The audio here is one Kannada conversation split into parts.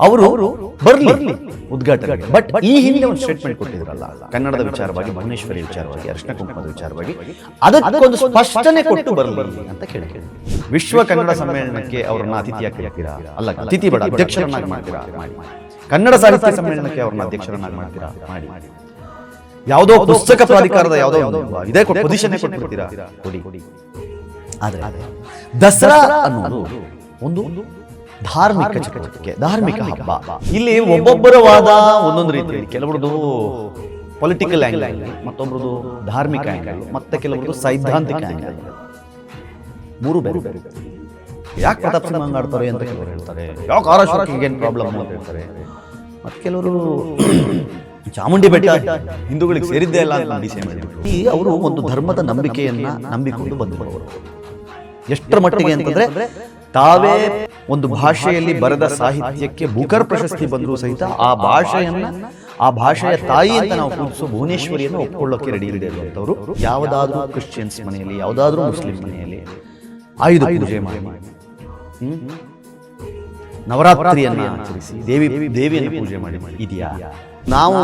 ಅವರು ಬರಲಿ ಉದ್ಘಾಟನೆಗೆ. ಬಟ್ ಈ ಹಿಂದೆ ಒಂದು ಸ್ಟೇಟ್ಮೆಂಟ್ ಕೊಟ್ಟಿದ್ರಲ್ಲ, ಕನ್ನಡದ ವಿಚಾರವಾಗಿ, ಭುವನೇಶ್ವರಿ ವಿಚಾರವಾಗಿ, ಅರಿಶಿನ ಕುಂಕುಮದ ವಿಚಾರವಾಗಿ, ಅದಕ್ಕೊಂದು ಸ್ಪಷ್ಟನೆ ಕೊಟ್ಟು ಬರಲಿ ಅಂತ ಕೇಳಿ. ವಿಶ್ವ ಕನ್ನಡ ಸಮ್ಮೇಳನಕ್ಕೆ ಅವರನ್ನ ಅತಿಥಿಯಾಗಿ ಕರೀತೀರಾ? ಅಲ್ಲ, ಅತಿಥಿ ಬೇಡ, ಅಧ್ಯಕ್ಷರನ್ನಾಗಿ ಮಾಡ್ತೀರಾ? ಮಾಡಿ. ಕನ್ನಡ ಸಾಹಿತ್ಯ ಸಮ್ಮೇಳನಕ್ಕೆ ಅವ್ರನ್ನ ಅಧ್ಯಕ್ಷರನ್ನಾಗಿ ಮಾಡ್ತೀರಾ? ಮಾಡಿ. ಯಾವುದೋ ಪುಸ್ತಕ ಪ್ರಾಧಿಕಾರದ ಯಾವುದೋ ಇದೇ ಪೊಸಿಷನ್ ಕೊಟ್ಬಿಡ್ತೀರಾ? ಕೊಡಿ. ಆದ್ರೆ ದಸರಾ ಅನ್ನೋದು ಒಂದು ಧಾರ್ಮಿಕ ಚಟುವಟಿಕೆ, ಧಾರ್ಮಿಕ ಹಬ್ಬ. ಇಲ್ಲಿ ಒಬ್ಬೊಬ್ಬರ ವಾದ ಒಂದೊಂದು ರೀತಿಯಲ್ಲಿ, ಕೆಲವರದು ಪೊಲಿಟಿಕಲ್ ಆಂಗಲ್, ಮತ್ತೊಬ್ಬರದು ಧಾರ್ಮಿಕ ಆಂಗಲ್, ಮತ್ತೆ ಕೆಲವರದು ಸೈದ್ಧಾಂತಿಕ ಆಂಗಲ್. ಮೂರು ಬೇರೆ ಬೇರೆ. ಯಾಕೆ ಪ್ರತಾಪ್ ಸಿಂಹ ಹಂಗಾಡ್ತಾರೆ ಅಂತ ಕೆಲವರು ಹೇಳ್ತಾರೆ, ಯಾಕೆ ಆರ್ ಏನ್ ಪ್ರಾಬ್ಲಮ್ ಅಂತ ಹೇಳ್ತಾರೆ. ಮತ್ತೆ ಕೆಲವರು ಚಾಮುಂಡಿ ಬೆಟ್ಟ ಹಿಂದೂಗಳಿಗೆ ಸೇರಿದ್ದೇ ಅಲ್ಲ ಅಂತ ಡಿಸೈಡ್ ಮಾಡಿಬಿಟ್ಟು ಅವರು ಒಂದು ಧರ್ಮದ ನಂಬಿಕೆಯನ್ನ ನಂಬಿಕೊಂಡು ಬಂದಿರುವವರು. ಎಷ್ಟರ ಮಟ್ಟಿಗೆ ಅಂತಂದ್ರೆ, ತಾವೇ ಒಂದು ಭಾಷೆಯಲ್ಲಿ ಬರೆದ ಸಾಹಿತ್ಯಕ್ಕೆ ಬುಕರ್ ಪ್ರಶಸ್ತಿ ಬಂದರೂ ಸಹಿತ ಆ ಭಾಷೆಯ ತಾಯಿ ಅಂತ ನಾವು ಪೂಜಿಸೋ ಭುವನೇಶ್ವರಿಯನ್ನು ಒಪ್ಕೊಳ್ಳೋಕೆ ರೆಡಿ ಇರುವಂತವರು. ಯಾವುದಾದ್ರೂ ಕ್ರಿಶ್ಚಿಯನ್ಸ್ ಮನೆಯಲ್ಲಿ, ಯಾವುದಾದ್ರೂ ಮುಸ್ಲಿಂ ಮನೆಯಲ್ಲಿ ಆಯುಧ ಪೂಜೆ ಮಾಡಿ, ನವರಾತ್ರಿಯನ್ನ ಆಚರಿಸಿ, ದೇವಿಯನ್ನು ಪೂಜೆ ಮಾಡಿ ಇದೆಯಾ? ನಾವು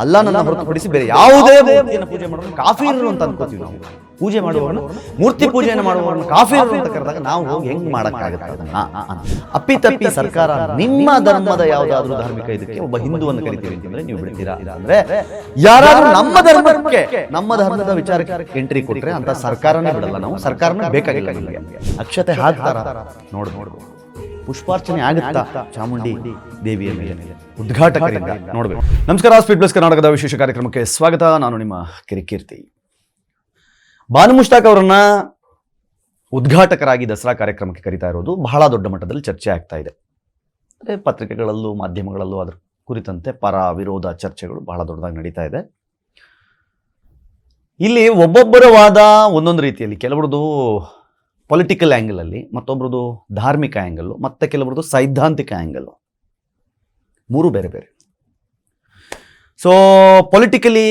ಅಲ್ಲಾಹನನ್ನ ಹೊರತುಪಡಿಸಿ ಬೇರೆ ಯಾವುದೇ ಮೂರ್ತಿಯನ್ನು ಪೂಜೆ ಮಾಡೋದು ಕಾಫಿರರು ಅಂತ ಅನ್ಕೋತೀವಿ. ನಾವು ಪೂಜೆ ಮಾಡುವವರನ್ನು, ಮೂರ್ತಿ ಪೂಜೆಯನ್ನು ಮಾಡುವವರನ್ನು ಕಾಫಿರರು ಅಂತ ಕರೆದಾಗ ನಾವು ಹೋಗಿ ಹೆಂಗ್ ಮಾಡಕ್ಕಾಗತ್ತೆ ಅದನ್ನ? ಅಪ್ಪಿತಪ್ಪಿ ಸರ್ಕಾರ ನಿಮ್ಮ ಧರ್ಮದ ಯಾವುದಾದ್ರೂ ಧಾರ್ಮಿಕ ಇದಕ್ಕೆ ಒಬ್ಬ ಹಿಂದೂವನ್ನು ಕರಿತೀವಿ ಅಂತಂದ್ರೆ ನೀವು ಬಿಡ್ತೀರಾ? ಅಂದ್ರೆ ಯಾರಾದ್ರೂ ನಮ್ಮ ಧರ್ಮಕ್ಕೆ, ನಮ್ಮ ಧರ್ಮದ ವಿಚಾರಕ್ಕೆ ಎಂಟ್ರಿ ಕೊಟ್ರೆ ಅಂತ ಸರ್ಕಾರನೇ ಬಿಡಲ್ಲ. ನಾವು ಸರ್ಕಾರನೇ ಬೇಕಾಗಿಲ್ಲ. ನಿಮಗೆ ಅಕ್ಷತೆ ಹಾಕ್ತಾರ ನೋಡ್ಬೋದು, ಪುಷ್ಪಾರ್ಚನೆ ಆಗುತ್ತಾ ಚಾಮುಂಡಿ ದೇವಿಯ ಮೇಲೆ ಉದ್ಘಾಟಕರಿಂದ ನೋಡಬೇಕು. ನಮಸ್ಕಾರ, ಸ್ಪೀಡ್ ಪ್ಲಸ್ ಕರ್ನಾಟಕದ ವಿಶೇಷ ಕಾರ್ಯಕ್ರಮಕ್ಕೆ ಸ್ವಾಗತ. ನಾನು ನಿಮ್ಮ ಕಿರಿಕೀರ್ತಿ. ಬಾನು ಮುಷ್ತಾಕ್ ಅವರನ್ನ ಉದ್ಘಾಟಕರಾಗಿ ದಸರಾ ಕಾರ್ಯಕ್ರಮಕ್ಕೆ ಕರೀತಾ ಇರೋದು ಬಹಳ ದೊಡ್ಡ ಮಟ್ಟದಲ್ಲಿ ಚರ್ಚೆ ಆಗ್ತಾ ಇದೆ. ಪತ್ರಿಕೆಗಳಲ್ಲೂ ಮಾಧ್ಯಮಗಳಲ್ಲೂ ಅದರ ಕುರಿತಂತೆ ಪರ ವಿರೋಧ ಚರ್ಚೆಗಳು ಬಹಳ ದೊಡ್ಡದಾಗಿ ನಡೀತಾ ಇದೆ. ಇಲ್ಲಿ ಒಬ್ಬೊಬ್ಬರ ವಾದ ಒಂದೊಂದು ರೀತಿಯಲ್ಲಿ, ಕೆಲವರದು ಪೊಲಿಟಿಕಲ್ ಆ್ಯಂಗಲ್ ಅಲ್ಲಿ, ಮತ್ತೊಬ್ಬರದು ಧಾರ್ಮಿಕ ಆ್ಯಂಗಲ್ಲು, ಮತ್ತೆ ಕೆಲವರದು ಸೈದ್ಧಾಂತಿಕ ಆ್ಯಂಗಲ್ಲು. ಮೂರು ಬೇರೆ ಬೇರೆ. ಸೊ ಪೊಲಿಟಿಕಲಿ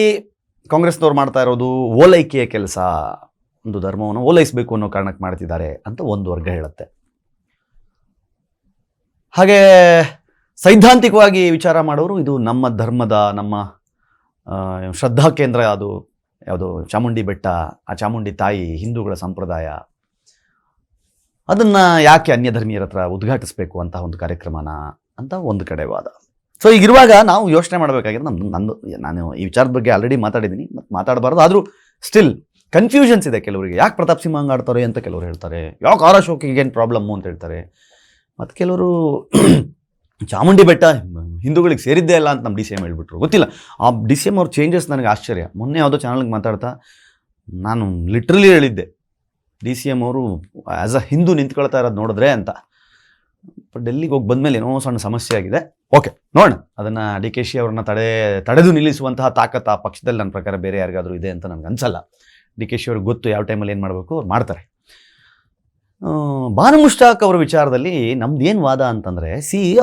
ಕಾಂಗ್ರೆಸ್ನವ್ರು ಮಾಡ್ತಾ ಇರೋದು ಓಲೈಕೆಯ ಕೆಲಸ, ಒಂದು ಧರ್ಮವನ್ನು ಓಲೈಸಬೇಕು ಅನ್ನೋ ಕಾರಣಕ್ಕೆ ಮಾಡ್ತಿದ್ದಾರೆ ಅಂತ ಒಂದು ವರ್ಗ ಹೇಳುತ್ತೆ. ಹಾಗೆ ಸೈದ್ಧಾಂತಿಕವಾಗಿ ವಿಚಾರ ಮಾಡೋರು, ಇದು ನಮ್ಮ ಧರ್ಮದ, ನಮ್ಮ ಶ್ರದ್ಧಾ ಕೇಂದ್ರ, ಅದು ಯಾವುದು ಚಾಮುಂಡಿ ಬೆಟ್ಟ, ಆ ಚಾಮುಂಡಿ ತಾಯಿ ಹಿಂದೂಗಳ ಸಂಪ್ರದಾಯ, ಅದನ್ನ ಯಾಕೆ ಅನ್ಯ ಧರ್ಮೀಯರ ಹತ್ರ ಉದ್ಘಾಟಿಸಬೇಕು ಅಂತ ಒಂದು ಕಾರ್ಯಕ್ರಮನ ಅಂತ ಒಂದು ಕಡೆ ವಾದ. ಸೊ ಈಗಿರುವಾಗ ನಾವು ಯೋಚನೆ ಮಾಡಬೇಕಾಗಿದೆ. ನಾನು ಈ ವಿಚಾರದ ಬಗ್ಗೆ ಆಲ್ರೆಡಿ ಮಾತಾಡಿದ್ದೀನಿ, ಮತ್ತು ಮಾತಾಡಬಾರ್ದು. ಆದರೂ ಸ್ಟಿಲ್ ಕನ್ಫ್ಯೂಷನ್ಸ್ ಇದೆ ಕೆಲವರಿಗೆ. ಯಾಕೆ ಪ್ರತಾಪ್ ಸಿಂಹ ಹಂಗಾಡ್ತಾರೆ ಅಂತ ಕೆಲವರು ಹೇಳ್ತಾರೆ, ಯಾಕೆ ಆರ್ ಏನು ಪ್ರಾಬ್ಲಮ್ಮು ಅಂತ ಹೇಳ್ತಾರೆ. ಮತ್ತು ಕೆಲವರು ಚಾಮುಂಡಿ ಬೆಟ್ಟ ಹಿಂದೂಗಳಿಗೆ ಸೇರಿದ್ದೇ ಅಲ್ಲ ಅಂತ ನಮ್ಮ ಡಿ ಸಿ ಎಮ್ ಹೇಳ್ಬಿಟ್ರು. ಗೊತ್ತಿಲ್ಲ, ಆ ಡಿ ಸಿ ಎಮ್ ಅವ್ರ ಚೇಂಜಸ್ ನನಗೆ ಆಶ್ಚರ್ಯ. ಮೊನ್ನೆ ಯಾವುದೋ ಚಾನಲ್ಗೆ ಮಾತಾಡ್ತಾ ನಾನು ಲಿಟ್ರಲಿ ಹೇಳಿದ್ದೆ, ಡಿ ಸಿ ಎಮ್ ಅವರು ಆ್ಯಸ್ ಅ ಹಿಂದೂ ನಿಂತ್ಕೊಳ್ತಾ ಇರೋದು ನೋಡಿದ್ರೆ ಅಂತ. ಡೆಲ್ಲಿಗೆ ಹೋಗಿ ಬಂದಮೇಲೆ ಏನೋ ಸಣ್ಣ ಸಮಸ್ಯೆ ಆಗಿದೆ. ಓಕೆ, ನೋಡೋಣ, ಅದನ್ನು ಡಿ ಕೆ ಶಿ ಅವ್ರನ್ನ ತಡೆದು ನಿಲ್ಲಿಸುವಂತಹ ತಾಕತ್ತು ಆ ಪಕ್ಷದಲ್ಲಿ ನನ್ನ ಪ್ರಕಾರ ಬೇರೆ ಯಾರಿಗಾದರೂ ಇದೆ ಅಂತ ನನಗೆ ಅನ್ಸಲ್ಲ. ಡಿ ಕೆ ಶಿ ಅವ್ರಿಗೆ ಗೊತ್ತು ಯಾವ ಟೈಮಲ್ಲಿ ಏನು ಮಾಡಬೇಕು, ಅವ್ರು ಮಾಡ್ತಾರೆ. ಬಾನು ಮುಷ್ತಾಕ್ ಅವರ ವಿಚಾರದಲ್ಲಿ ನಮ್ದು ಏನು ವಾದ ಅಂತಂದರೆ,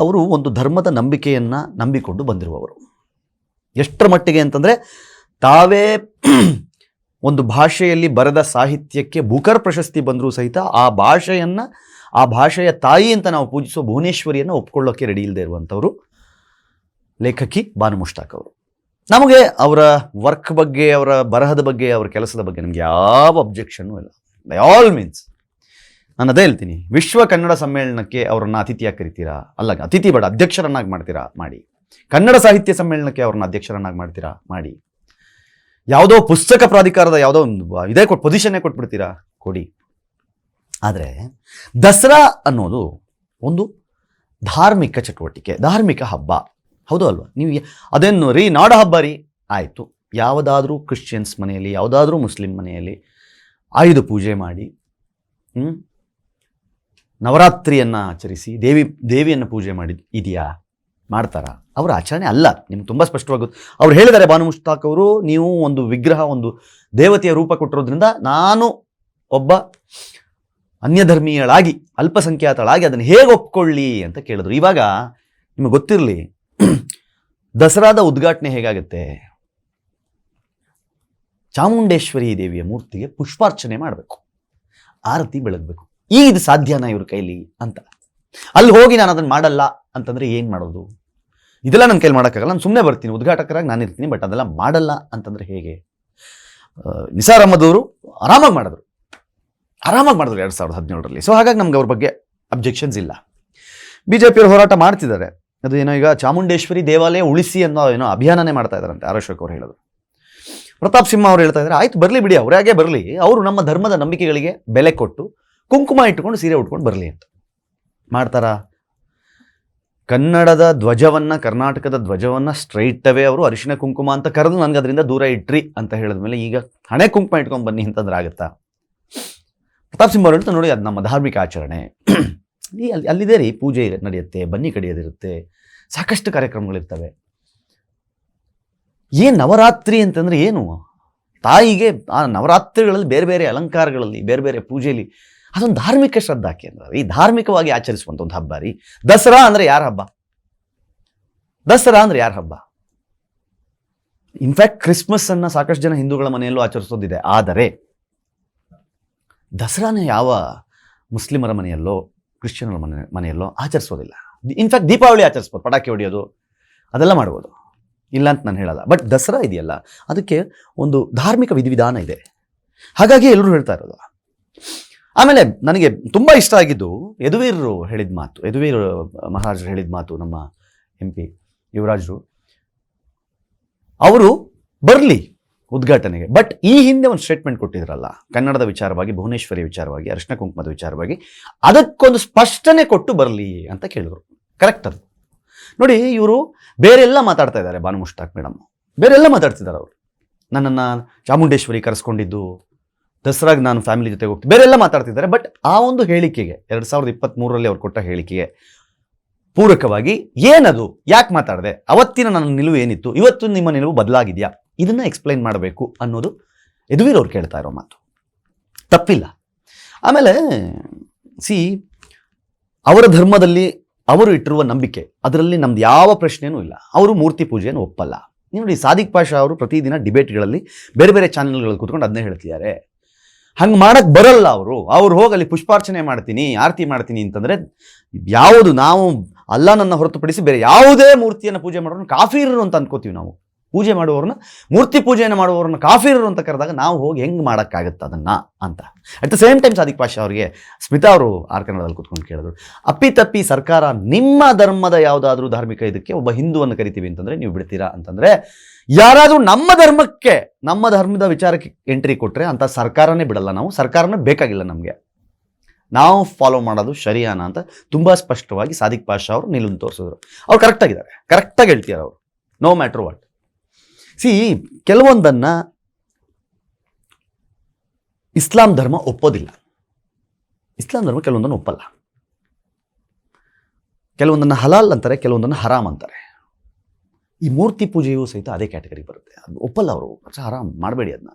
ಅವರು ಒಂದು ಧರ್ಮದ ನಂಬಿಕೆಯನ್ನು ನಂಬಿಕೊಂಡು ಬಂದಿರುವವರು. ಎಷ್ಟರ ಮಟ್ಟಿಗೆ ಅಂತಂದರೆ, ತಾವೇ ಒಂದು ಭಾಷೆಯಲ್ಲಿ ಬರೆದ ಸಾಹಿತ್ಯಕ್ಕೆ ಬುಕರ್ ಪ್ರಶಸ್ತಿ ಬಂದರೂ ಸಹಿತ ಆ ಭಾಷೆಯ ತಾಯಿ ಅಂತ ನಾವು ಪೂಜಿಸೋ ಭುವನೇಶ್ವರಿಯನ್ನು ಒಪ್ಕೊಳ್ಳೋಕೆ ರೆಡಿ ಇಲ್ಲದೆ ಇರುವಂಥವ್ರು ಲೇಖಕಿ ಬಾನು ಮುಷ್ತಾಕ್ ಅವರು. ನಮಗೆ ಅವರ ವರ್ಕ್ ಬಗ್ಗೆ, ಅವರ ಬರಹದ ಬಗ್ಗೆ, ಅವರ ಕೆಲಸದ ಬಗ್ಗೆ ನಮ್ಗೆ ಯಾವ ಅಬ್ಜೆಕ್ಷನ್ನು ಇಲ್ಲ. ಬೈ ಆಲ್ ಮೀನ್ಸ್ ನಾನು ಅದೇ ಹೇಳ್ತೀನಿ, ವಿಶ್ವ ಕನ್ನಡ ಸಮ್ಮೇಳನಕ್ಕೆ ಅವರನ್ನ ಅತಿಥಿಯಾಗಿ ಕರಿತೀರಾ? ಅಲ್ಲ, ಅತಿಥಿ ಬೇಡ, ಅಧ್ಯಕ್ಷರನ್ನಾಗಿ ಮಾಡ್ತೀರಾ? ಮಾಡಿ. ಕನ್ನಡ ಸಾಹಿತ್ಯ ಸಮ್ಮೇಳನಕ್ಕೆ ಅವ್ರನ್ನ ಅಧ್ಯಕ್ಷರನ್ನಾಗಿ ಮಾಡ್ತೀರಾ? ಮಾಡಿ. ಯಾವುದೋ ಪುಸ್ತಕ ಪ್ರಾಧಿಕಾರದ ಯಾವುದೋ ಇದೇ ಪೊಸಿಷನ್ನೇ ಕೊಟ್ಬಿಡ್ತೀರಾ? ಕೊಡಿ. ಆದರೆ ದಸರಾ ಅನ್ನೋದು ಒಂದು ಧಾರ್ಮಿಕ ಚಟುವಟಿಕೆ, ಧಾರ್ಮಿಕ ಹಬ್ಬ. ಹೌದು ಅಲ್ವಾ? ನೀವು ಅದೇನು ರೀ ನಾಡ ಹಬ್ಬ ರೀ, ಆಯಿತು. ಯಾವುದಾದ್ರೂ ಕ್ರಿಶ್ಚಿಯನ್ಸ್ ಮನೆಯಲ್ಲಿ, ಯಾವುದಾದ್ರೂ ಮುಸ್ಲಿಂ ಮನೆಯಲ್ಲಿ ಆಯುಧ ಪೂಜೆ ಮಾಡಿ, ನವರಾತ್ರಿಯನ್ನು ಆಚರಿಸಿ, ದೇವಿಯನ್ನು ಪೂಜೆ ಮಾಡಿ ಇದೆಯಾ? ಮಾಡ್ತಾರಾ? ಅವರ ಆಚರಣೆ ಅಲ್ಲ. ನಿಮ್ಗೆ ತುಂಬ ಸ್ಪಷ್ಟವಾಗಿ ಅವ್ರು ಹೇಳಿದ್ದಾರೆ, ಬಾನು ಮುಷ್ತಾಕ್ ಅವರು, ನೀವು ಒಂದು ವಿಗ್ರಹ, ಒಂದು ದೇವತೆಯ ರೂಪ ಕೊಟ್ಟಿರೋದ್ರಿಂದ ನಾನು ಒಬ್ಬ ಅನ್ಯಧರ್ಮೀಯಳಾಗಿ, ಅಲ್ಪಸಂಖ್ಯಾತಳಾಗಿ ಅದನ್ನು ಹೇಗೆ ಒಪ್ಕೊಳ್ಳಿ ಅಂತ ಕೇಳಿದ್ರು. ಇವಾಗ ನಿಮಗೆ ಗೊತ್ತಿರಲಿ, ದಸರಾದ ಉದ್ಘಾಟನೆ ಹೇಗಾಗುತ್ತೆ, ಚಾಮುಂಡೇಶ್ವರಿ ದೇವಿಯ ಮೂರ್ತಿಗೆ ಪುಷ್ಪಾರ್ಚನೆ ಮಾಡಬೇಕು, ಆರತಿ ಬೆಳಗಬೇಕು. ಇದು ಸಾಧ್ಯನಾ ಇವ್ರ ಕೈಲಿ ಅಂತ ಅಲ್ಲಿ ಹೋಗಿ ನಾನು ಅದನ್ನು ಮಾಡಲ್ಲ ಅಂತಂದರೆ ಏನು ಮಾಡೋದು? ಇದೆಲ್ಲ ನನ್ನ ಕೈಲಿ ಮಾಡೋಕ್ಕಾಗಲ್ಲ, ನಾನು ಸುಮ್ಮನೆ ಬರ್ತೀನಿ, ಉದ್ಘಾಟಕರಾಗಿ ನಾನು ಇರ್ತೀನಿ, ಬಟ್ ಅದೆಲ್ಲ ಮಾಡಲ್ಲ ಅಂತಂದರೆ ಹೇಗೆ? ನಿಸಾರ್ ಅಹ್ಮದ್ ಅವರು ಆರಾಮಾಗಿ ಮಾಡಿದ್ರು 2017ರಲ್ಲಿ. ಸೊ ಹಾಗಾಗಿ ನಮ್ಗೆ ಅವ್ರ ಬಗ್ಗೆ ಅಬ್ಜೆಕ್ಷನ್ಸ್ ಇಲ್ಲ. ಬಿಜೆಪಿಯವರು ಹೋರಾಟ ಮಾಡ್ತಿದ್ದಾರೆ, ಅದು ಏನೋ ಈಗ ಚಾಮುಂಡೇಶ್ವರಿ ದೇವಾಲಯ ಉಳಿಸಿ ಅನ್ನೋ ಏನೋ ಅಭಿಯಾನನೇ ಮಾಡ್ತಾ ಇದ್ದಾರಂತೆ, ಆರ್ ಅಶೋಕ್ ಅವರು ಹೇಳಿದ್ರು. ಪ್ರತಾಪ್ ಸಿಂಹ ಅವ್ರು ಹೇಳ್ತಾ ಇದ್ದಾರೆ, ಆಯ್ತು ಬರಲಿ ಬಿಡಿ, ಅವರಾಗೆ ಬರಲಿ, ಅವರು ನಮ್ಮ ಧರ್ಮದ ನಂಬಿಕೆಗಳಿಗೆ ಬೆಲೆ ಕೊಟ್ಟು ಕುಂಕುಮ ಇಟ್ಕೊಂಡು ಸೀರೆ ಉಟ್ಕೊಂಡು ಬರಲಿ ಅಂತ ಮಾಡ್ತಾರಾ? ಕನ್ನಡದ ಧ್ವಜವನ್ನ, ಕರ್ನಾಟಕದ ಧ್ವಜವನ್ನ ಸ್ಟ್ರೈಟ್ ಅವೇ ಅವರು ಅರಿಶಿನ ಕುಂಕುಮ ಅಂತ ಕರೆದು ನನಗೆ ಅದರಿಂದ ದೂರ ಇಟ್ರಿ ಅಂತ ಹೇಳಿದ್ಮೇಲೆ ಈಗ ಹಣೆ ಕುಂಕುಮ ಇಟ್ಕೊಂಡು ಬನ್ನಿ ಅಂತಂದ್ರೆ ಆಗುತ್ತಾ? ಪ್ರತಾಪ್ ಸಿಂಹ ಅವ್ರು ಹೇಳ್ತಾ ನೋಡಿ, ಅದು ನಮ್ಮ ಧಾರ್ಮಿಕ ಆಚರಣೆ, ಅಲ್ಲಿದೆ ರೀ, ಪೂಜೆ ನಡೆಯುತ್ತೆ, ಬನ್ನಿ ಕಡಿಯೋದಿರುತ್ತೆ, ಸಾಕಷ್ಟು ಕಾರ್ಯಕ್ರಮಗಳಿರ್ತವೆ. ಏನು ನವರಾತ್ರಿ ಅಂತಂದ್ರೆ ಏನು? ತಾಯಿಗೆ ಆ ನವರಾತ್ರಿಗಳಲ್ಲಿ ಬೇರೆ ಬೇರೆ ಅಲಂಕಾರಗಳಲ್ಲಿ, ಬೇರೆ ಬೇರೆ ಪೂಜೆಯಲ್ಲಿ ಅದೊಂದು ಧಾರ್ಮಿಕ ಶ್ರದ್ಧಾ ಕೇಂದ್ರ, ಈ ಧಾರ್ಮಿಕವಾಗಿ ಆಚರಿಸುವಂಥ ಒಂದು ಹಬ್ಬ ರೀ. ದಸರಾ ಅಂದ್ರೆ ಯಾರ ಹಬ್ಬ? ಇನ್ಫ್ಯಾಕ್ಟ್ ಕ್ರಿಸ್ಮಸ್ ಅನ್ನ ಸಾಕಷ್ಟು ಜನ ಹಿಂದೂಗಳ ಮನೆಯಲ್ಲೂ ಆಚರಿಸೋದಿದೆ, ಆದರೆ ದಸರಾನ ಯಾವ ಮುಸ್ಲಿಮರ ಮನೆಯಲ್ಲೋ ಕ್ರಿಶ್ಚಿಯನ್ರ ಮನೆಯಲ್ಲೋ ಆಚರಿಸೋದಿಲ್ಲ. ಇನ್ಫ್ಯಾಕ್ಟ್ ದೀಪಾವಳಿ ಆಚರಿಸ್ಬೋದು, ಪಟಾಕಿ ಹೊಡೆಯೋದು ಅದೆಲ್ಲ ಮಾಡ್ಬೋದು, ಇಲ್ಲ ಅಂತ ನಾನು ಹೇಳಲ್ಲ. ಬಟ್ ದಸರಾ ಇದೆಯಲ್ಲ, ಅದಕ್ಕೆ ಒಂದು ಧಾರ್ಮಿಕ ವಿಧಿವಿಧಾನ ಇದೆ. ಹಾಗಾಗಿ ಎಲ್ಲರೂ ಹೇಳ್ತಾ ಇರೋದು. ಆಮೇಲೆ ನನಗೆ ತುಂಬ ಇಷ್ಟ ಆಗಿದ್ದು ಯದುವೀರ್ ಮಹಾರಾಜರು ಹೇಳಿದ ಮಾತು. ನಮ್ಮ MP ಯುವರಾಜರು ಅವರು ಬರಲಿ ಉದ್ಘಾಟನೆಗೆ, ಬಟ್ ಈ ಹಿಂದೆ ಒಂದು ಸ್ಟೇಟ್ಮೆಂಟ್ ಕೊಟ್ಟಿದ್ರಲ್ಲ, ಕನ್ನಡದ ವಿಚಾರವಾಗಿ, ಭುವನೇಶ್ವರಿ ವಿಚಾರವಾಗಿ, ಅರಿಶಿನ ಕುಂಕುಮದ ವಿಚಾರವಾಗಿ, ಅದಕ್ಕೊಂದು ಸ್ಪಷ್ಟನೆ ಕೊಟ್ಟು ಬರಲಿ ಅಂತ ಕೇಳಿದ್ರು. ಕರೆಕ್ಟ್ ಅದು. ನೋಡಿ, ಇವರು ಬೇರೆಲ್ಲ ಮಾತಾಡ್ತಾ ಇದ್ದಾರೆ, ಬಾನು ಮುಷ್ತಾಕ್ ಮೇಡಮ್ ಬೇರೆಲ್ಲ ಮಾತಾಡ್ತಿದ್ದಾರೆ. ಅವರು ನನ್ನನ್ನು ಚಾಮುಂಡೇಶ್ವರಿ ಕರೆಸ್ಕೊಂಡಿದ್ದು, ದಸರಾಗೆ ನಾನು ಫ್ಯಾಮಿಲಿ ಜೊತೆಗೆ ಹೋಗ್ತೀನಿ, ಬೇರೆಲ್ಲ ಮಾತಾಡ್ತಿದ್ದಾರೆ. ಬಟ್ ಆ ಒಂದು ಹೇಳಿಕೆಗೆ 2023ರಲ್ಲಿ ಅವ್ರು ಕೊಟ್ಟ ಹೇಳಿಕೆಗೆ ಪೂರಕವಾಗಿ ಏನದು, ಯಾಕೆ ಮಾತಾಡಿದೆ, ಅವತ್ತಿನ ನನ್ನ ನಿಲುವು ಏನಿತ್ತು, ಇವತ್ತು ನಿಮ್ಮ ನಿಲುವು ಬದಲಾಗಿದೆಯಾ, ಇದನ್ನ ಎಕ್ಸ್ಪ್ಲೈನ್ ಮಾಡಬೇಕು ಅನ್ನೋದು ಯದುವೀರ್ ಅವ್ರು ಕೇಳ್ತಾ ಇರೋ ಮಾತು. ತಪ್ಪಿಲ್ಲ. ಆಮೇಲೆ ಅವರ ಧರ್ಮದಲ್ಲಿ ಅವರು ಇಟ್ಟಿರುವ ನಂಬಿಕೆ, ಅದರಲ್ಲಿ ನಮ್ದು ಯಾವ ಪ್ರಶ್ನೆನೂ ಇಲ್ಲ. ಅವರು ಮೂರ್ತಿ ಪೂಜೆಯನ್ನು ಒಪ್ಪಲ್ಲ. ನೋಡಿ, ಸಾದಿಕ್ ಪಾಷಾ ಅವರು ಪ್ರತಿದಿನ ಡಿಬೇಟ್ಗಳಲ್ಲಿ ಬೇರೆ ಬೇರೆ ಚಾನೆಲ್ಗಳಲ್ಲಿ ಕೂತ್ಕೊಂಡು ಅದನ್ನೇ ಹೇಳ್ತಿದ್ದಾರೆ. ಹಂಗೆ ಮಾಡಕ್ಕೆ ಬರಲ್ಲ. ಅವ್ರು ಹೋಗಿ ಅಲ್ಲಿ ಪುಷ್ಪಾರ್ಚನೆ ಮಾಡ್ತೀನಿ, ಆರತಿ ಮಾಡ್ತೀನಿ ಅಂತಂದರೆ, ಯಾವುದು ನಾವು ಅಲ್ಲಾಹನನ್ನು ಹೊರತುಪಡಿಸಿ ಬೇರೆ ಯಾವುದೇ ಮೂರ್ತಿಯನ್ನು ಪೂಜೆ ಮಾಡೋರನ್ನ ಕಾಫೀರರು ಅಂತ ಅಂದ್ಕೋತೀವಿ ನಾವು. ಪೂಜೆ ಮಾಡುವವ್ರನ್ನ, ಮೂರ್ತಿ ಪೂಜೆಯನ್ನು ಮಾಡುವವ್ರನ್ನ ಕಾಫೀರರು ಅಂತ ಕರೆದಾಗ ನಾವು ಹೋಗಿ ಹೆಂಗೆ ಮಾಡೋಕ್ಕಾಗುತ್ತೆ ಅದನ್ನು ಅಂತ. At the same time Sadiq Pasha ಅವರಿಗೆ ಸ್ಮಿತಾ ಅವರು ಆರ್ ಕನ್ನಡದಲ್ಲಿ ಕೂತ್ಕೊಂಡು ಕೇಳಿದ್ರು, ಅಪ್ಪಿತಪ್ಪಿ ಸರ್ಕಾರ ನಿಮ್ಮ ಧರ್ಮದ ಯಾವುದಾದ್ರೂ ಧಾರ್ಮಿಕ ಇದಕ್ಕೆ ಒಬ್ಬ ಹಿಂದೂವನ್ನು ಕರಿತೀವಿ ಅಂತಂದರೆ ನೀವು ಬಿಡ್ತೀರಾ ಅಂತಂದರೆ, ಯಾರಾದರೂ ನಮ್ಮ ಧರ್ಮಕ್ಕೆ, ನಮ್ಮ ಧರ್ಮದ ವಿಚಾರಕ್ಕೆ ಎಂಟ್ರಿ ಕೊಟ್ಟರೆ ಅಂತ ಸರ್ಕಾರನೇ ಬಿಡಲ್ಲ. ನಾವು ಸರ್ಕಾರನೇ ಬೇಕಾಗಿಲ್ಲ, ನಮಗೆ ನಾವು ಫಾಲೋ ಮಾಡೋದು ಶರಿಯಾನ ಅಂತ ತುಂಬ ಸ್ಪಷ್ಟವಾಗಿ ಸಾದಿಕ್ ಪಾಷಾ ಅವರು ನಿಲುವನ್ನು ತೋರಿಸಿದ್ರು. ಅವ್ರು ಕರೆಕ್ಟಾಗಿದ್ದಾರೆ, ಕರೆಕ್ಟಾಗಿ ಹೇಳ್ತಿದ್ದಾರೆ ಅವರು, ನೋ ಮ್ಯಾಟ್ರ್ ವಾಟ್. ಕೆಲವೊಂದನ್ನ ಇಸ್ಲಾಂ ಧರ್ಮ ಒಪ್ಪೋದಿಲ್ಲ. ಇಸ್ಲಾಂ ಧರ್ಮ ಕೆಲವೊಂದನ್ನು ಒಪ್ಪಲ್ಲ. ಕೆಲವೊಂದನ್ನು ಹಲಾಲ್ ಅಂತಾರೆ, ಕೆಲವೊಂದನ್ನು ಹರಾಮ್ ಅಂತಾರೆ. ಈ ಮೂರ್ತಿ ಪೂಜೆಯೂ ಸಹಿತ ಅದೇ ಕ್ಯಾಟಗರಿ ಬರುತ್ತೆ. ಅದು ಒಪ್ಪಲ್ಲ ಅವರು, ಹರಾಮ್ ಮಾಡಬೇಡಿ ಅದನ್ನ.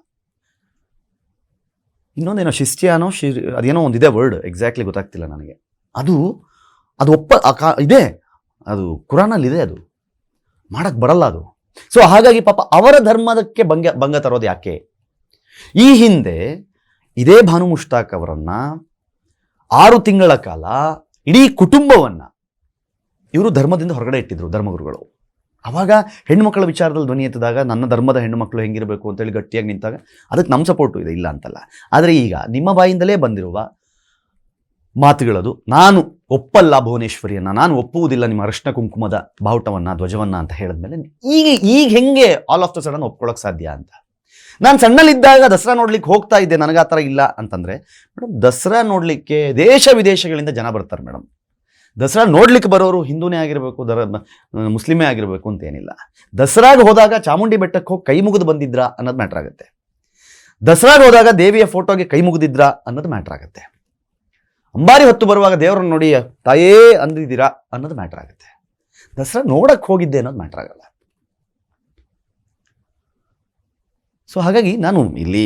ಇನ್ನೊಂದೇನೋ ಶಿಸ್ಟ್ಯಾನೋ ಅದೇನೋ ಒಂದಿದೆ ವರ್ಡ್, ಎಕ್ಸಾಕ್ಟ್ಲಿ ಗೊತ್ತಾಗ್ತಿಲ್ಲ ನನಗೆ. ಅದು ಇದೆ, ಅದು ಕುರಾನಲ್ಲಿ ಇದೆ, ಅದು ಮಾಡಕ್ಕೆ ಬರಲ್ಲ ಅದು. ಸೊ ಹಾಗಾಗಿ ಪಾಪ ಅವರ ಧರ್ಮದಕ್ಕೆ ಭಂಗ ತರೋದು ಯಾಕೆ? ಈ ಹಿಂದೆ ಇದೇ ಭಾನು ಮುಷ್ತಾಕ್ ಅವರನ್ನ 6 ತಿಂಗಳ ಕಾಲ ಇಡೀ ಕುಟುಂಬವನ್ನ ಇವರು ಧರ್ಮದಿಂದ ಹೊರಗಡೆ ಇಟ್ಟಿದ್ರು, ಧರ್ಮಗುರುಗಳು. ಆವಾಗ ಹೆಣ್ಣುಮಕ್ಕಳ ವಿಚಾರದಲ್ಲಿ ಧ್ವನಿ ಎತ್ತಿದಾಗ, ನನ್ನ ಧರ್ಮದ ಹೆಣ್ಣುಮಕ್ಕಳು ಹೆಂಗಿರಬೇಕು ಅಂತೇಳಿ ಗಟ್ಟಿಯಾಗಿ ನಿಂತಾಗ ಅದಕ್ಕೆ ನಮ್ಮ ಸಪೋರ್ಟು ಇದೆ, ಇಲ್ಲ ಅಂತಲ್ಲ. ಆದರೆ ಈಗ ನಿಮ್ಮ ಬಾಯಿಂದಲೇ ಬಂದಿರುವ ಮಾತುಗಳದು, ನಾನು ಒಪ್ಪಲ್ಲ ಭುವನೇಶ್ವರಿಯನ್ನು, ನಾನು ಒಪ್ಪುವುದಿಲ್ಲ ನಿಮ್ಮ ಅರಿಶಿನ ಕುಂಕುಮದ ಬಾವುಟವನ್ನು, ಧ್ವಜವನ್ನು ಅಂತ ಹೇಳಿದ್ಮೇಲೆ ಈಗ ಹೆಂಗೆ ಆಲ್ ಆಫ್ ದ ಸಡನ್ ಒಪ್ಕೊಳ್ಳೋಕೆ ಸಾಧ್ಯ ಅಂತ. ನಾನು ಸಣ್ಣಲ್ಲಿದ್ದಾಗ ದಸರಾ ನೋಡ್ಲಿಕ್ಕೆ ಹೋಗ್ತಾ ಇದ್ದೆ, ನನಗೆ ಆ ಥರ ಇಲ್ಲ ಅಂತಂದರೆ, ಮೇಡಮ್ ದಸರಾ ನೋಡಲಿಕ್ಕೆ ದೇಶ ವಿದೇಶಗಳಿಂದ ಜನ ಬರ್ತಾರೆ ಮೇಡಮ್. ದಸರಾ ನೋಡ್ಲಿಕ್ಕೆ ಬರೋರು ಹಿಂದೂನೇ ಆಗಿರಬೇಕು, ಮುಸ್ಲಿಮೇ ಆಗಿರಬೇಕು ಅಂತ ಏನಿಲ್ಲ. ದಸರಾಗೆ ಹೋದಾಗ ಚಾಮುಂಡಿ ಬೆಟ್ಟಕ್ಕೆ ಹೋಗಿ ಕೈ ಮುಗಿದು ಬಂದಿದ್ರಾ ಅನ್ನೋದು ಮ್ಯಾಟ್ರ್ ಆಗುತ್ತೆ. ದಸರಾಗೆ ಹೋದಾಗ ದೇವಿಯ ಫೋಟೋಗೆ ಕೈ ಮುಗಿದಿದ್ರಾ ಅನ್ನೋದು ಮ್ಯಾಟ್ರ್ ಆಗುತ್ತೆ. ಅಂಬಾರಿ ಹೊತ್ತು ಬರುವಾಗ ದೇವರನ್ನು ನೋಡಿ ತಾಯೇ ಅಂದಿದ್ದೀರಾ ಅನ್ನೋದು ಮ್ಯಾಟ್ರ್ ಆಗುತ್ತೆ. ದಸರಾ ನೋಡಕ್ಕೆ ಹೋಗಿದ್ದೆ ಅನ್ನೋದು ಮ್ಯಾಟ್ರ್ ಆಗಲ್ಲ. ಸೊ ಹಾಗಾಗಿ ನಾನು ಇಲ್ಲಿ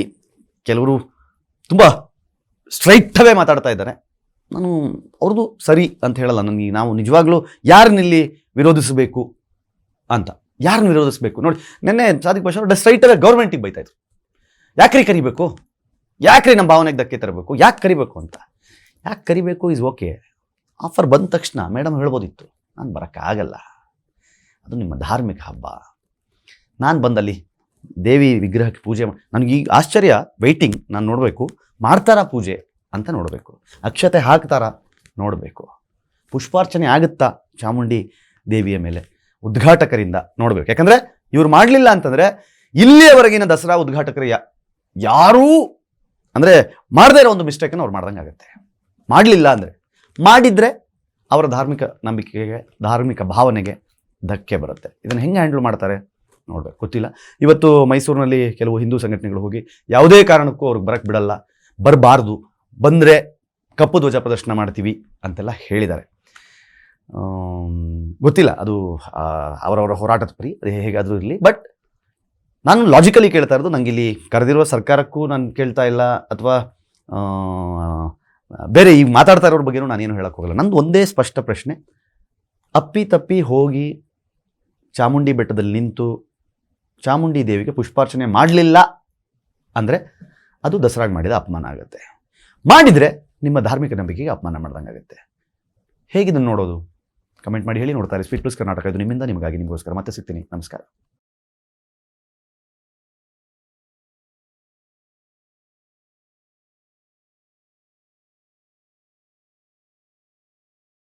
ಕೆಲವರು ತುಂಬ ಸ್ಟ್ರೈಟವೇ ಮಾತಾಡ್ತಾ ಇದ್ದಾರೆ, ನಾನು ಅವ್ರದ್ದು ಸರಿ ಅಂತ ಹೇಳಲ್ಲ. ನನಗೆ ನಾವು ನಿಜವಾಗ್ಲೂ ಯಾರನ್ನಿಲ್ಲಿ ವಿರೋಧಿಸಬೇಕು ಅಂತ, ಯಾರನ್ನ ವಿರೋಧಿಸಬೇಕು ನೋಡಿ. ನಿನ್ನೆ ಸಾದಿಕ್ ಪಾಷಾ ಅವರು ಸ್ಟ್ರೈಟವೇ ಗೌರ್ಮೆಂಟಿಗೆ ಬೈತಾಯಿದ್ರು, ಯಾಕ್ರಿ ಕರಿಬೇಕು, ಯಾಕ್ರಿ ನಮ್ಮ ಭಾವನೆಗೆ ಧಕ್ಕೆ ತರಬೇಕು, ಯಾಕೆ ಕರಿಬೇಕು ಅಂತ. ಯಾಕೆ ಕರಿಬೇಕು ಇಸ್ ಓಕೆ, ಆಫರ್ ಬಂದ ತಕ್ಷಣ ಮೇಡಮ್ ಹೇಳ್ಬೋದಿತ್ತು, ನಾನು ಬರೋಕ್ಕಾಗಲ್ಲ, ಅದು ನಿಮ್ಮ ಧಾರ್ಮಿಕ ಹಬ್ಬ, ನಾನು ಬಂದಲ್ಲಿ ದೇವಿ ವಿಗ್ರಹಕ್ಕೆ ಪೂಜೆ ನನಗೆ ಈಗ ಆಶ್ಚರ್ಯ, ವೆಯ್ಟಿಂಗ್, ನಾನು ನೋಡಬೇಕು ಮಾಡ್ತಾರಾ ಪೂಜೆ ಅಂತ ನೋಡಬೇಕು, ಅಕ್ಷತೆ ಹಾಕ್ತಾರಾ ನೋಡಬೇಕು, ಪುಷ್ಪಾರ್ಚನೆ ಆಗುತ್ತಾ ಚಾಮುಂಡಿ ದೇವಿಯ ಮೇಲೆ ಉದ್ಘಾಟಕರಿಂದ ನೋಡಬೇಕು. ಯಾಕಂದರೆ ಇವ್ರು ಮಾಡಲಿಲ್ಲ ಅಂತಂದರೆ ಇಲ್ಲಿಯವರೆಗಿನ ದಸರಾ ಉದ್ಘಾಟಕರು ಯಾರೂ ಅಂದರೆ ಮಾಡದೇ ಇರೋ ಒಂದು ಮಿಸ್ಟೇಕನ್ನು ಅವ್ರು ಮಾಡ್ದಂಗೆ ಆಗುತ್ತೆ. ಮಾಡಲಿಲ್ಲ ಅಂದರೆ, ಮಾಡಿದರೆ ಅವರ ಧಾರ್ಮಿಕ ನಂಬಿಕೆಗೆ, ಧಾರ್ಮಿಕ ಭಾವನೆಗೆ ಧಕ್ಕೆ ಬರುತ್ತೆ. ಇದನ್ನು ಹೆಂಗೆ ಹ್ಯಾಂಡಲ್ ಮಾಡ್ತಾರೆ ನೋಡ್ಬೇಕು, ಗೊತ್ತಿಲ್ಲ. ಇವತ್ತು ಮೈಸೂರಿನಲ್ಲಿ ಕೆಲವು ಹಿಂದೂ ಸಂಘಟನೆಗಳು ಹೋಗಿ ಯಾವುದೇ ಕಾರಣಕ್ಕೂ ಅವ್ರಿಗೆ ಬರೋಕ್ಕೆ ಬಿಡಲ್ಲ, ಬರಬಾರ್ದು, ಬಂದರೆ ಕಪ್ಪು ಧ್ವಜ ಪ್ರದರ್ಶನ ಮಾಡ್ತೀವಿ ಅಂತೆಲ್ಲ ಹೇಳಿದ್ದಾರೆ. ಗೊತ್ತಿಲ್ಲ, ಅದು ಅವರವರ ಹೋರಾಟದ ಪರಿ, ಅದು ಹೇಗಾದರೂ ಇರಲಿ. ಬಟ್ ನಾನು ಲಾಜಿಕಲಿ ಕೇಳ್ತಾ ಇರೋದು, ನನಗೆ ಇಲ್ಲಿ ಕರೆದಿರುವ ಸರ್ಕಾರಕ್ಕೂ ನಾನು ಕೇಳ್ತಾ ಇಲ್ಲ, ಅಥವಾ ಬೇರೆ ಈಗ ಮಾತಾಡ್ತಾ ಇರೋರ ಬಗ್ಗೆನೂ ನಾನೇನು ಹೇಳೋಕ್ಕೆ ಹೋಗಲ್ಲ. ನಂದು ಒಂದೇ ಸ್ಪಷ್ಟ ಪ್ರಶ್ನೆ, ಅಪ್ಪಿ ತಪ್ಪಿ ಹೋಗಿ ಚಾಮುಂಡಿ ಬೆಟ್ಟದಲ್ಲಿ ನಿಂತು ಚಾಮುಂಡಿ ದೇವಿಗೆ ಪುಷ್ಪಾರ್ಚನೆ ಮಾಡಲಿಲ್ಲ ಅಂದರೆ ಅದು ದಸರಾಗೆ ಮಾಡಿದ ಅಪಮಾನ ಆಗುತ್ತೆ. ಮಾಡಿದರೆ ನಿಮ್ಮ ಧಾರ್ಮಿಕ ನಂಬಿಕೆಗೆ ಅಪಮಾನ ಮಾಡ್ದಂಗೆ ಆಗುತ್ತೆ. ಹೇಗಿದನ್ನು ನೋಡೋದು? ಕಮೆಂಟ್ ಮಾಡಿ ಹೇಳಿ. ನೋಡ್ತಾರೆ ಸ್ಪೀಡ್ ಪ್ಲಸ್ ಕರ್ನಾಟಕ. ಇದು ನಿಮ್ಮಿಂದ ನಿಮಗಾಗಿ, ನಿಮಗೋಸ್ಕರ. ಮತ್ತೆ ಸಿಗ್ತೀನಿ. ನಮಸ್ಕಾರ.